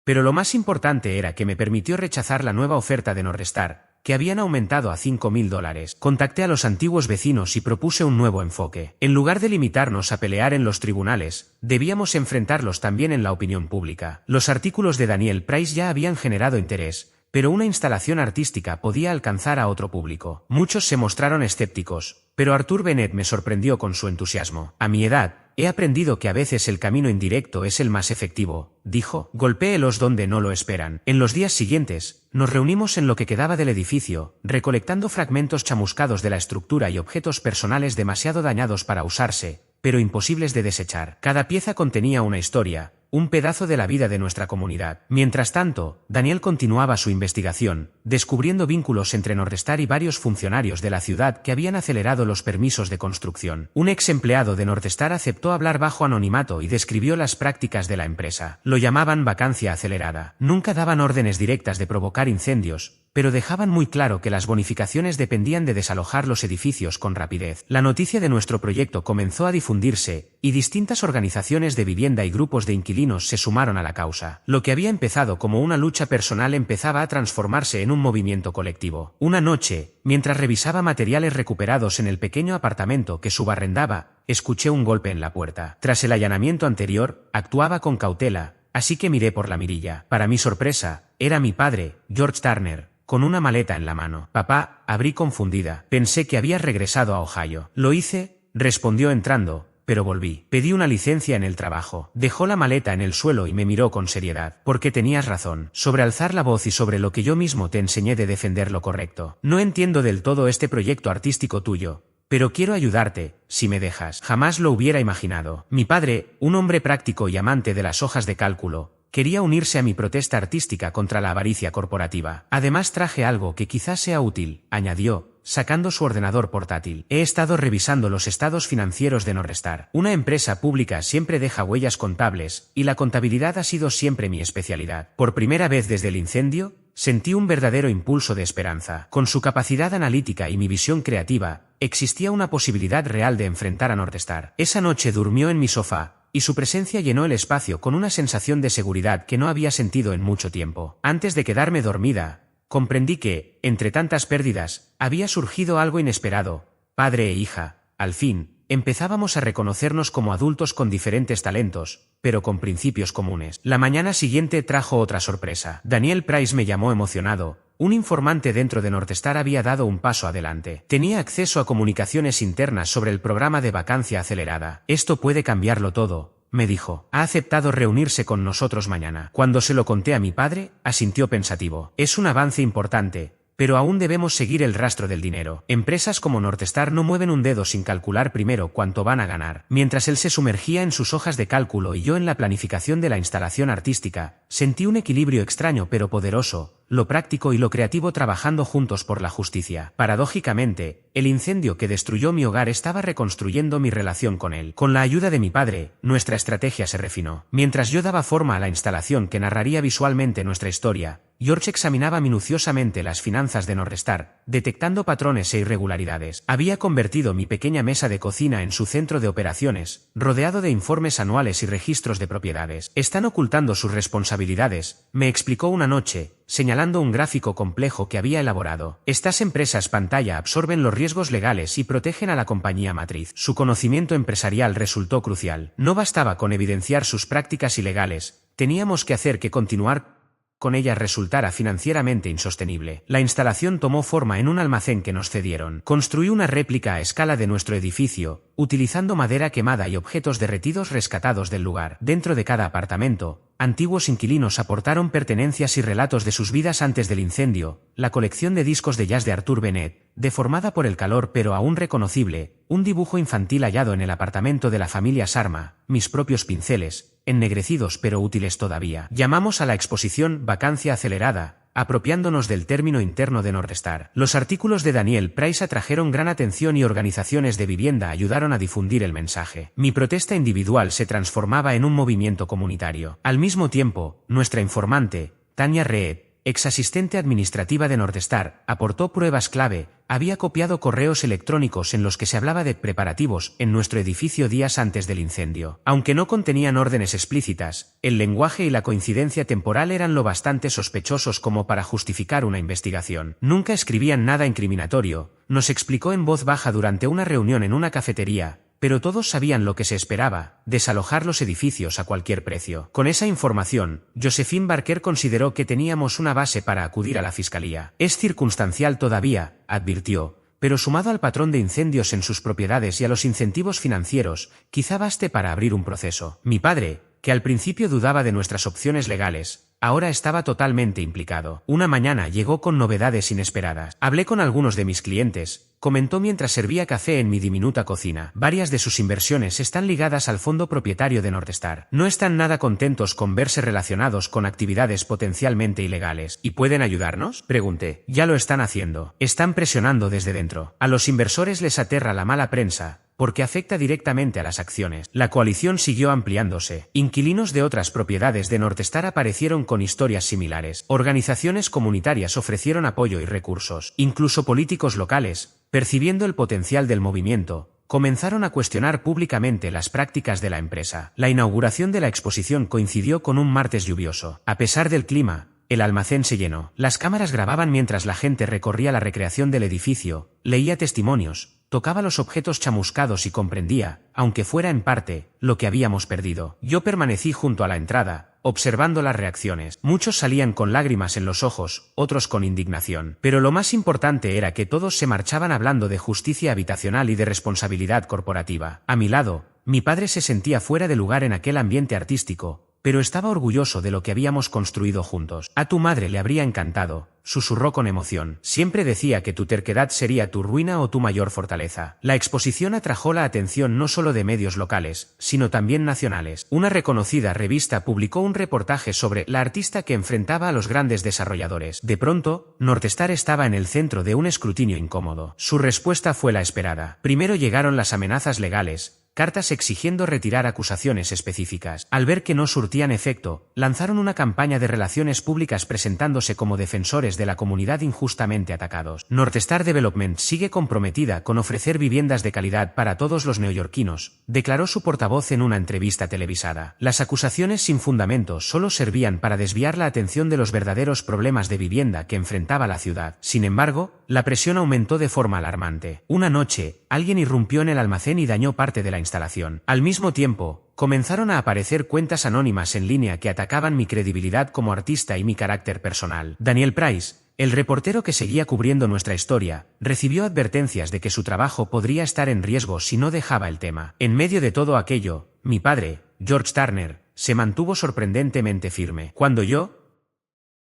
Pero lo más importante era que me permitió rechazar la nueva oferta de Northstar, que habían aumentado a $5.000. Contacté a los antiguos vecinos y propuse un nuevo enfoque. En lugar de limitarnos a pelear en los tribunales, debíamos enfrentarlos también en la opinión pública. Los artículos de Daniel Price ya habían generado interés, pero una instalación artística podía alcanzar a otro público. Muchos se mostraron escépticos, pero Arthur Bennett me sorprendió con su entusiasmo. «A mi edad, he aprendido que a veces el camino indirecto es el más efectivo», dijo. «Golpéelos donde no lo esperan». En los días siguientes, nos reunimos en lo que quedaba del edificio, recolectando fragmentos chamuscados de la estructura y objetos personales demasiado dañados para usarse, pero imposibles de desechar. Cada pieza contenía una historia, un pedazo de la vida de nuestra comunidad. Mientras tanto, Daniel continuaba su investigación, descubriendo vínculos entre Northstar y varios funcionarios de la ciudad que habían acelerado los permisos de construcción. Un ex empleado de Northstar aceptó hablar bajo anonimato y describió las prácticas de la empresa. Lo llamaban vacancia acelerada. Nunca daban órdenes directas de provocar incendios, pero dejaban muy claro que las bonificaciones dependían de desalojar los edificios con rapidez. La noticia de nuestro proyecto comenzó a difundirse, y distintas organizaciones de vivienda y grupos de inquilinos se sumaron a la causa. Lo que había empezado como una lucha personal empezaba a transformarse en un movimiento colectivo. Una noche, mientras revisaba materiales recuperados en el pequeño apartamento que subarrendaba, escuché un golpe en la puerta. Tras el allanamiento anterior, actuaba con cautela, así que miré por la mirilla. Para mi sorpresa, era mi padre, George Turner, con una maleta en la mano. Papá, abrí confundida. Pensé que habías regresado a Ohio. Lo hice, respondió entrando, pero volví. Pedí una licencia en el trabajo. Dejó la maleta en el suelo y me miró con seriedad. Porque tenías razón, sobre alzar la voz y sobre lo que yo mismo te enseñé de defender lo correcto. No entiendo del todo este proyecto artístico tuyo, pero quiero ayudarte, si me dejas. Jamás lo hubiera imaginado. Mi padre, un hombre práctico y amante de las hojas de cálculo, quería unirse a mi protesta artística contra la avaricia corporativa. Además traje algo que quizás sea útil, añadió, sacando su ordenador portátil. He estado revisando los estados financieros de Northstar. Una empresa pública siempre deja huellas contables, y la contabilidad ha sido siempre mi especialidad. Por primera vez desde el incendio, sentí un verdadero impulso de esperanza. Con su capacidad analítica y mi visión creativa, existía una posibilidad real de enfrentar a Northstar. Esa noche durmió en mi sofá, y su presencia llenó el espacio con una sensación de seguridad que no había sentido en mucho tiempo. Antes de quedarme dormida, comprendí que, entre tantas pérdidas, había surgido algo inesperado. Padre e hija, al fin, empezábamos a reconocernos como adultos con diferentes talentos, pero con principios comunes. La mañana siguiente trajo otra sorpresa. Daniel Price me llamó emocionado. Un informante dentro de Northstar había dado un paso adelante. Tenía acceso a comunicaciones internas sobre el programa de vacancia acelerada. Esto puede cambiarlo todo, me dijo. Ha aceptado reunirse con nosotros mañana. Cuando se lo conté a mi padre, asintió pensativo. Es un avance importante, pero aún debemos seguir el rastro del dinero. Empresas como Northstar no mueven un dedo sin calcular primero cuánto van a ganar. Mientras él se sumergía en sus hojas de cálculo y yo en la planificación de la instalación artística, sentí un equilibrio extraño pero poderoso, lo práctico y lo creativo trabajando juntos por la justicia. Paradójicamente, el incendio que destruyó mi hogar estaba reconstruyendo mi relación con él. Con la ayuda de mi padre, nuestra estrategia se refinó. Mientras yo daba forma a la instalación que narraría visualmente nuestra historia, George examinaba minuciosamente las finanzas de Northstar, detectando patrones e irregularidades. Había convertido mi pequeña mesa de cocina en su centro de operaciones, rodeado de informes anuales y registros de propiedades. Están ocultando sus responsabilidades, me explicó una noche, señalando un gráfico complejo que había elaborado. Estas empresas pantalla absorben los riesgos legales y protegen a la compañía matriz. Su conocimiento empresarial resultó crucial. No bastaba con evidenciar sus prácticas ilegales, teníamos que hacer que continuar con ellas resultara financieramente insostenible. La instalación tomó forma en un almacén que nos cedieron. Construí una réplica a escala de nuestro edificio, utilizando madera quemada y objetos derretidos rescatados del lugar. Dentro de cada apartamento, antiguos inquilinos aportaron pertenencias y relatos de sus vidas antes del incendio. La colección de discos de jazz de Arthur Bennett, deformada por el calor pero aún reconocible, un dibujo infantil hallado en el apartamento de la familia Sharma, mis propios pinceles, ennegrecidos pero útiles todavía. Llamamos a la exposición Vacancia Acelerada, apropiándonos del término interno de Northstar. Los artículos de Daniel Price atrajeron gran atención y organizaciones de vivienda ayudaron a difundir el mensaje. Mi protesta individual se transformaba en un movimiento comunitario. Al mismo tiempo, nuestra informante, Tanya Reed, ex asistente administrativa de Northstar, aportó pruebas clave. Había copiado correos electrónicos en los que se hablaba de preparativos en nuestro edificio días antes del incendio. Aunque no contenían órdenes explícitas, el lenguaje y la coincidencia temporal eran lo bastante sospechosos como para justificar una investigación. Nunca escribían nada incriminatorio, nos explicó en voz baja durante una reunión en una cafetería, pero todos sabían lo que se esperaba, desalojar los edificios a cualquier precio. Con esa información, Josephine Barker consideró que teníamos una base para acudir a la fiscalía. Es circunstancial todavía, advirtió, pero sumado al patrón de incendios en sus propiedades y a los incentivos financieros, quizá baste para abrir un proceso. Mi padre, que al principio dudaba de nuestras opciones legales, ahora estaba totalmente implicado. Una mañana llegó con novedades inesperadas. Hablé con algunos de mis clientes, comentó mientras servía café en mi diminuta cocina. Varias de sus inversiones están ligadas al fondo propietario de Northstar. No están nada contentos con verse relacionados con actividades potencialmente ilegales. ¿Y pueden ayudarnos?, pregunté. Ya lo están haciendo. Están presionando desde dentro. A los inversores les aterra la mala prensa, porque afecta directamente a las acciones. La coalición siguió ampliándose. Inquilinos de otras propiedades de Northstar aparecieron con historias similares. Organizaciones comunitarias ofrecieron apoyo y recursos. Incluso políticos locales, percibiendo el potencial del movimiento, comenzaron a cuestionar públicamente las prácticas de la empresa. La inauguración de la exposición coincidió con un martes lluvioso. A pesar del clima, el almacén se llenó. Las cámaras grababan mientras la gente recorría la recreación del edificio, leía testimonios, tocaba los objetos chamuscados y comprendía, aunque fuera en parte, lo que habíamos perdido. Yo permanecí junto a la entrada, observando las reacciones. Muchos salían con lágrimas en los ojos, otros con indignación. Pero lo más importante era que todos se marchaban hablando de justicia habitacional y de responsabilidad corporativa. A mi lado, mi padre se sentía fuera de lugar en aquel ambiente artístico, pero estaba orgulloso de lo que habíamos construido juntos. A tu madre le habría encantado, susurró con emoción. Siempre decía que tu terquedad sería tu ruina o tu mayor fortaleza. La exposición atrajo la atención no solo de medios locales, sino también nacionales. Una reconocida revista publicó un reportaje sobre la artista que enfrentaba a los grandes desarrolladores. De pronto, Northstar estaba en el centro de un escrutinio incómodo. Su respuesta fue la esperada. Primero llegaron las amenazas legales, cartas exigiendo retirar acusaciones específicas. Al ver que no surtían efecto, lanzaron una campaña de relaciones públicas presentándose como defensores de la comunidad injustamente atacados. Northstar Development sigue comprometida con ofrecer viviendas de calidad para todos los neoyorquinos, declaró su portavoz en una entrevista televisada. Las acusaciones sin fundamento solo servían para desviar la atención de los verdaderos problemas de vivienda que enfrentaba la ciudad. Sin embargo, la presión aumentó de forma alarmante. Una noche, alguien irrumpió en el almacén y dañó parte de la instalación. Al mismo tiempo, comenzaron a aparecer cuentas anónimas en línea que atacaban mi credibilidad como artista y mi carácter personal. Daniel Price, el reportero que seguía cubriendo nuestra historia, recibió advertencias de que su trabajo podría estar en riesgo si no dejaba el tema. En medio de todo aquello, mi padre, George Turner, se mantuvo sorprendentemente firme. Cuando yo,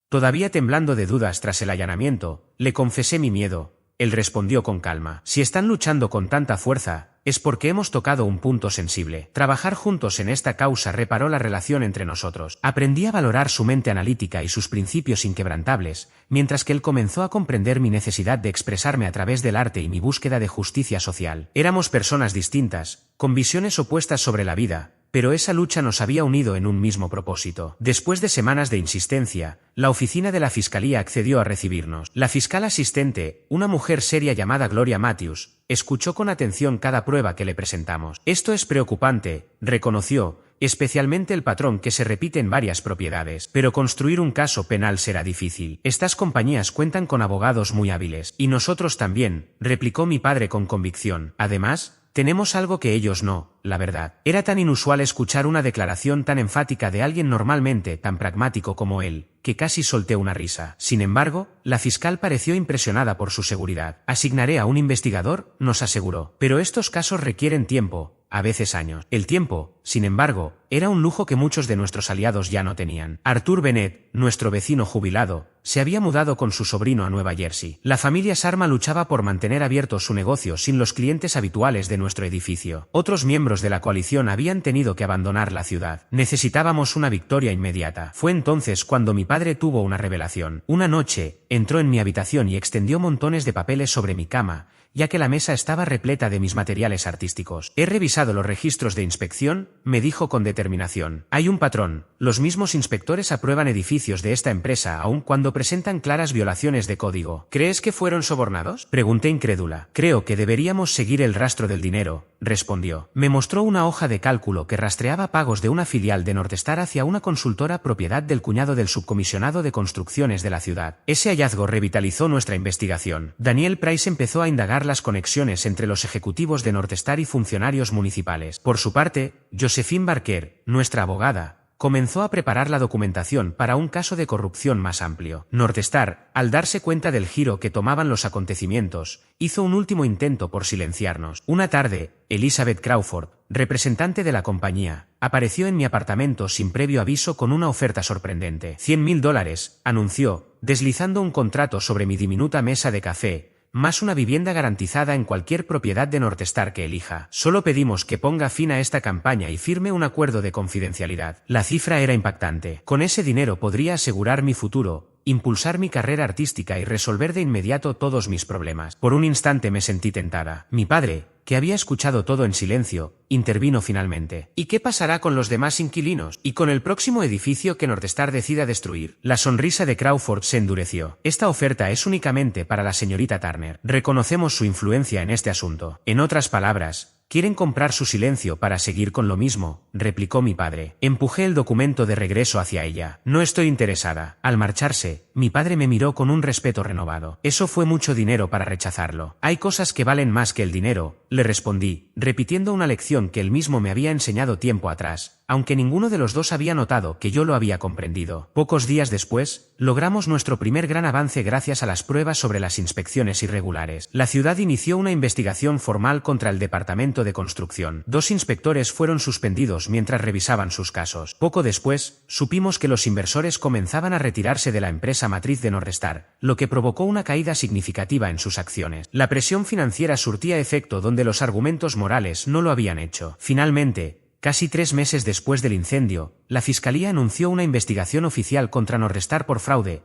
todavía temblando de dudas tras el allanamiento, le confesé mi miedo, él respondió con calma: si están luchando con tanta fuerza, es porque hemos tocado un punto sensible. Trabajar juntos en esta causa reparó la relación entre nosotros. Aprendí a valorar su mente analítica y sus principios inquebrantables, mientras que él comenzó a comprender mi necesidad de expresarme a través del arte y mi búsqueda de justicia social. Éramos personas distintas, con visiones opuestas sobre la vida, pero esa lucha nos había unido en un mismo propósito. Después de semanas de insistencia, la oficina de la fiscalía accedió a recibirnos. La fiscal asistente, una mujer seria llamada Gloria Matthews, escuchó con atención cada prueba que le presentamos. Esto es preocupante, reconoció, especialmente el patrón que se repite en varias propiedades. Pero construir un caso penal será difícil. Estas compañías cuentan con abogados muy hábiles. Y nosotros también, replicó mi padre con convicción. Además, tenemos algo que ellos no, la verdad. Era tan inusual escuchar una declaración tan enfática de alguien normalmente tan pragmático como él, que casi solté una risa. Sin embargo, la fiscal pareció impresionada por su seguridad. Asignaré a un investigador, nos aseguró. Pero estos casos requieren tiempo, a veces años. El tiempo, sin embargo, era un lujo que muchos de nuestros aliados ya no tenían. Arthur Bennett, nuestro vecino jubilado, se había mudado con su sobrino a Nueva Jersey. La familia Sharma luchaba por mantener abierto su negocio sin los clientes habituales de nuestro edificio. Otros miembros de la coalición habían tenido que abandonar la ciudad. Necesitábamos una victoria inmediata. Fue entonces cuando mi padre tuvo una revelación. Una noche, entró en mi habitación y extendió montones de papeles sobre mi cama, ya que la mesa estaba repleta de mis materiales artísticos. He revisado los registros de inspección, me dijo con determinación. Hay un patrón. Los mismos inspectores aprueban edificios de esta empresa aun cuando presentan claras violaciones de código. ¿Crees que fueron sobornados?, pregunté incrédula. Creo que deberíamos seguir el rastro del dinero, respondió. Me mostró una hoja de cálculo que rastreaba pagos de una filial de Northstar hacia una consultora propiedad del cuñado del subcomisionado de construcciones de la ciudad. Ese hallazgo revitalizó nuestra investigación. Daniel Price empezó a indagar las conexiones entre los ejecutivos de Northstar y funcionarios municipales. Por su parte, Josephine Barker, nuestra abogada, comenzó a preparar la documentación para un caso de corrupción más amplio. Northstar, al darse cuenta del giro que tomaban los acontecimientos, hizo un último intento por silenciarnos. Una tarde, Elizabeth Crawford, representante de la compañía, apareció en mi apartamento sin previo aviso con una oferta sorprendente. $100,000, anunció, deslizando un contrato sobre mi diminuta mesa de café, más una vivienda garantizada en cualquier propiedad de Northstar que elija. Solo pedimos que ponga fin a esta campaña y firme un acuerdo de confidencialidad. La cifra era impactante. Con ese dinero podría asegurar mi futuro, impulsar mi carrera artística y resolver de inmediato todos mis problemas. Por un instante me sentí tentada. Mi padre, que había escuchado todo en silencio, intervino finalmente. ¿Y qué pasará con los demás inquilinos? ¿Y con el próximo edificio que Northstar decida destruir? La sonrisa de Crawford se endureció. Esta oferta es únicamente para la señorita Turner. Reconocemos su influencia en este asunto. En otras palabras, ¿quieren comprar su silencio para seguir con lo mismo?, replicó mi padre. Empujé el documento de regreso hacia ella. No estoy interesada. Al marcharse, mi padre me miró con un respeto renovado. Eso fue mucho dinero para rechazarlo. Hay cosas que valen más que el dinero, le respondí, repitiendo una lección que él mismo me había enseñado tiempo atrás. aunque ninguno de los dos había notado que yo lo había comprendido. Pocos días después, logramos nuestro primer gran avance gracias a las pruebas sobre las inspecciones irregulares. La ciudad inició una investigación formal contra el Departamento de Construcción. 2 inspectores fueron suspendidos mientras revisaban sus casos. Poco después, supimos que los inversores comenzaban a retirarse de la empresa matriz de Northstar, lo que provocó una caída significativa en sus acciones. La presión financiera surtía efecto donde los argumentos morales no lo habían hecho. Finalmente, casi 3 meses después del incendio, la Fiscalía anunció una investigación oficial contra Northstar por fraude,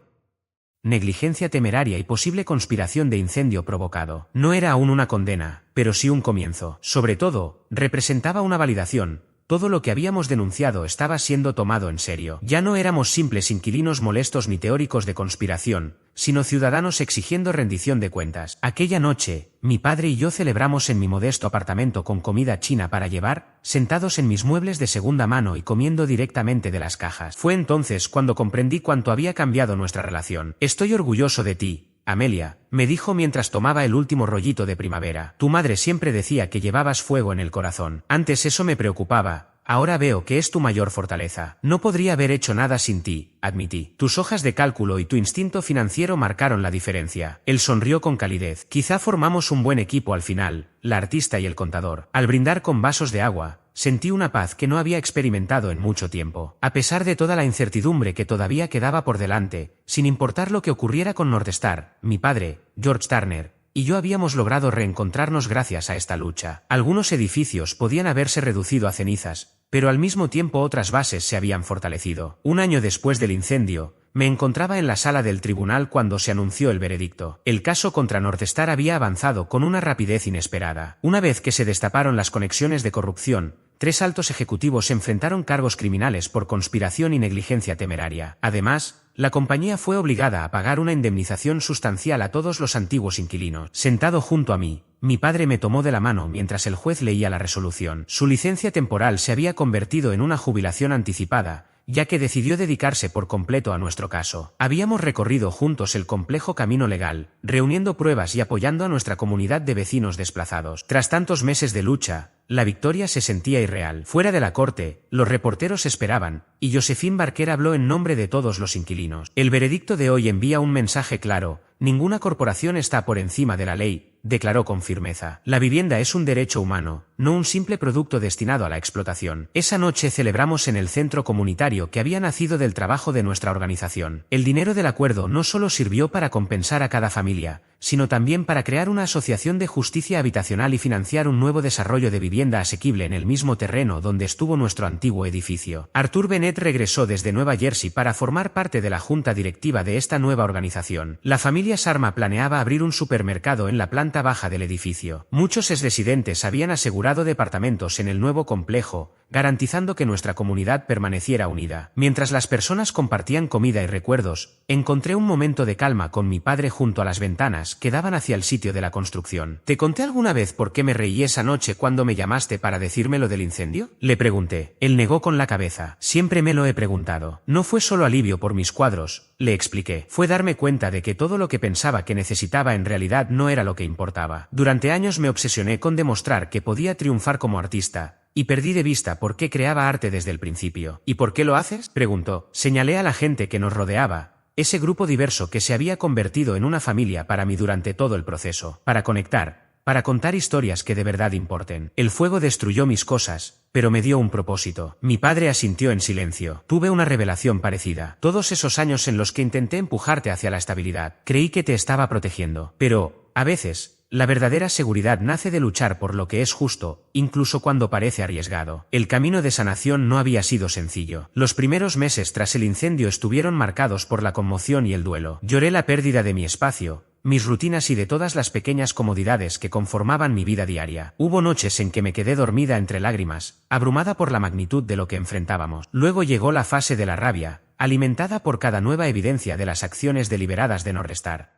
negligencia temeraria y posible conspiración de incendio provocado. No era aún una condena, pero sí un comienzo. Sobre todo, representaba una validación. Todo lo que habíamos denunciado estaba siendo tomado en serio. Ya no éramos simples inquilinos molestos ni teóricos de conspiración, sino ciudadanos exigiendo rendición de cuentas. Aquella noche, mi padre y yo celebramos en mi modesto apartamento con comida china para llevar, sentados en mis muebles de segunda mano y comiendo directamente de las cajas. Fue entonces cuando comprendí cuánto había cambiado nuestra relación. Estoy orgulloso de ti, Amelia, me dijo mientras tomaba el último rollito de primavera. Tu madre siempre decía que llevabas fuego en el corazón. Antes eso me preocupaba. Ahora veo que es tu mayor fortaleza. No podría haber hecho nada sin ti, admití. Tus hojas de cálculo y tu instinto financiero marcaron la diferencia. Él sonrió con calidez. Quizá formamos un buen equipo al final, la artista y el contador. Al brindar con vasos de agua, sentí una paz que no había experimentado en mucho tiempo. A pesar de toda la incertidumbre que todavía quedaba por delante, sin importar lo que ocurriera con Northstar, mi padre, George Turner, y yo habíamos logrado reencontrarnos gracias a esta lucha. Algunos edificios podían haberse reducido a cenizas, pero al mismo tiempo otras bases se habían fortalecido. Un año después del incendio, me encontraba en la sala del tribunal cuando se anunció el veredicto. El caso contra Northstar había avanzado con una rapidez inesperada. Una vez que se destaparon las conexiones de corrupción, 3 altos ejecutivos enfrentaron cargos criminales por conspiración y negligencia temeraria. Además, la compañía fue obligada a pagar una indemnización sustancial a todos los antiguos inquilinos. Sentado junto a mí, mi padre me tomó de la mano mientras el juez leía la resolución. Su licencia temporal se había convertido en una jubilación anticipada, ya que decidió dedicarse por completo a nuestro caso. Habíamos recorrido juntos el complejo camino legal, reuniendo pruebas y apoyando a nuestra comunidad de vecinos desplazados. Tras tantos meses de lucha, la victoria se sentía irreal. Fuera de la corte, los reporteros esperaban, y Josephine Barker habló en nombre de todos los inquilinos. El veredicto de hoy envía un mensaje claro: ninguna corporación está por encima de la ley, declaró con firmeza. La vivienda es un derecho humano, no un simple producto destinado a la explotación. Esa noche celebramos en el centro comunitario que había nacido del trabajo de nuestra organización. El dinero del acuerdo no solo sirvió para compensar a cada familia, sino también para crear una asociación de justicia habitacional y financiar un nuevo desarrollo de vivienda asequible en el mismo terreno donde estuvo nuestro antiguo edificio. Arthur Bennett regresó desde Nueva Jersey para formar parte de la junta directiva de esta nueva organización. La familia Sharma planeaba abrir un supermercado en la planta baja del edificio. Muchos exresidentes habían asegurado departamentos en el nuevo complejo, garantizando que nuestra comunidad permaneciera unida. Mientras las personas compartían comida y recuerdos, encontré un momento de calma con mi padre junto a las ventanas que daban hacia el sitio de la construcción. ¿Te conté alguna vez por qué me reí esa noche cuando me llamaste para decirme lo del incendio? Le pregunté. Él negó con la cabeza. Siempre me lo he preguntado. No fue solo alivio por mis cuadros, le expliqué. Fue darme cuenta de que todo lo que pensaba que necesitaba en realidad no era lo que importaba. Durante años me obsesioné con demostrar que podía triunfar como artista, y perdí de vista por qué creaba arte desde el principio. ¿Y por qué lo haces?, preguntó. Señalé a la gente que nos rodeaba, ese grupo diverso que se había convertido en una familia para mí durante todo el proceso. Para conectar, para contar historias que de verdad importen. El fuego destruyó mis cosas, pero me dio un propósito. Mi padre asintió en silencio. Tuve una revelación parecida. Todos esos años en los que intenté empujarte hacia la estabilidad, creí que te estaba protegiendo. Pero, a veces, la verdadera seguridad nace de luchar por lo que es justo, incluso cuando parece arriesgado. El camino de sanación no había sido sencillo. Los primeros meses tras el incendio estuvieron marcados por la conmoción y el duelo. Lloré la pérdida de mi espacio, mis rutinas y de todas las pequeñas comodidades que conformaban mi vida diaria. Hubo noches en que me quedé dormida entre lágrimas, abrumada por la magnitud de lo que enfrentábamos. Luego llegó la fase de la rabia, alimentada por cada nueva evidencia de las acciones deliberadas de Northstar.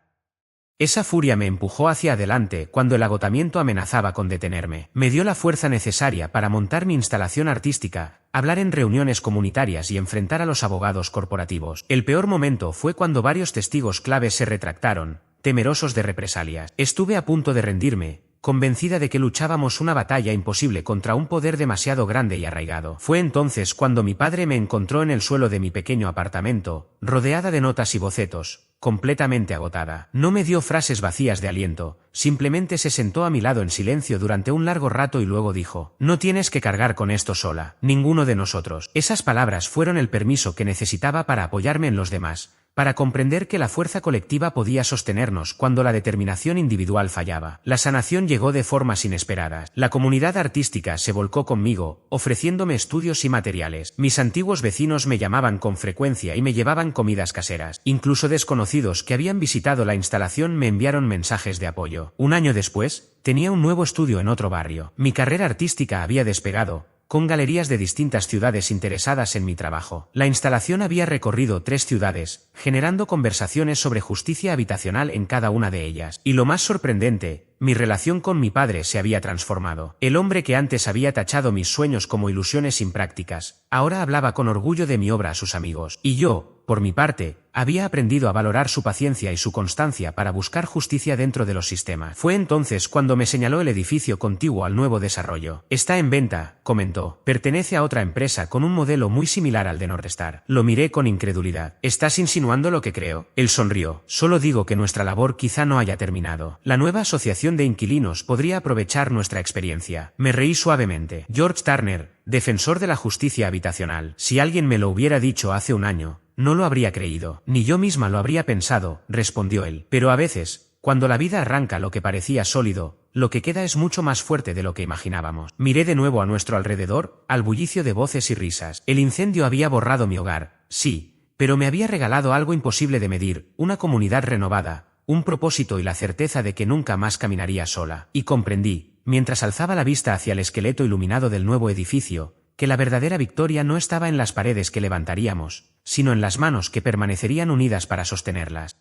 Esa furia me empujó hacia adelante cuando el agotamiento amenazaba con detenerme. Me dio la fuerza necesaria para montar mi instalación artística, hablar en reuniones comunitarias y enfrentar a los abogados corporativos. El peor momento fue cuando varios testigos claves se retractaron, temerosos de represalias. Estuve a punto de rendirme, convencida de que luchábamos una batalla imposible contra un poder demasiado grande y arraigado. Fue entonces cuando mi padre me encontró en el suelo de mi pequeño apartamento, rodeada de notas y bocetos, completamente agotada. No me dio frases vacías de aliento, simplemente se sentó a mi lado en silencio durante un largo rato y luego dijo: «No tienes que cargar con esto sola, ninguno de nosotros». Esas palabras fueron el permiso que necesitaba para apoyarme en los demás, para comprender que la fuerza colectiva podía sostenernos cuando la determinación individual fallaba. La sanación llegó de formas inesperadas. La comunidad artística se volcó conmigo, ofreciéndome estudios y materiales. Mis antiguos vecinos me llamaban con frecuencia y me llevaban comidas caseras. Incluso desconocidos que habían visitado la instalación me enviaron mensajes de apoyo. Un año después, tenía un nuevo estudio en otro barrio. Mi carrera artística había despegado, con galerías de distintas ciudades interesadas en mi trabajo. La instalación había recorrido 3 ciudades, generando conversaciones sobre justicia habitacional en cada una de ellas. Y lo más sorprendente, mi relación con mi padre se había transformado. El hombre que antes había tachado mis sueños como ilusiones imprácticas, ahora hablaba con orgullo de mi obra a sus amigos. Y yo, por mi parte, había aprendido a valorar su paciencia y su constancia para buscar justicia dentro de los sistemas. Fue entonces cuando me señaló el edificio contiguo al nuevo desarrollo. «Está en venta», comentó. «Pertenece a otra empresa con un modelo muy similar al de Northstar». Lo miré con incredulidad. «¿Estás insinuando lo que creo?». Él sonrió. «Solo digo que nuestra labor quizá no haya terminado. La nueva asociación de inquilinos podría aprovechar nuestra experiencia». Me reí suavemente. George Turner, defensor de la justicia habitacional. Si alguien me lo hubiera dicho hace un año, no lo habría creído. Ni yo misma lo habría pensado, respondió él. Pero a veces, cuando la vida arranca lo que parecía sólido, lo que queda es mucho más fuerte de lo que imaginábamos. Miré de nuevo a nuestro alrededor, al bullicio de voces y risas. El incendio había borrado mi hogar, sí, pero me había regalado algo imposible de medir, una comunidad renovada, un propósito y la certeza de que nunca más caminaría sola. Y comprendí, mientras alzaba la vista hacia el esqueleto iluminado del nuevo edificio, que la verdadera victoria no estaba en las paredes que levantaríamos, sino en las manos que permanecerían unidas para sostenerlas.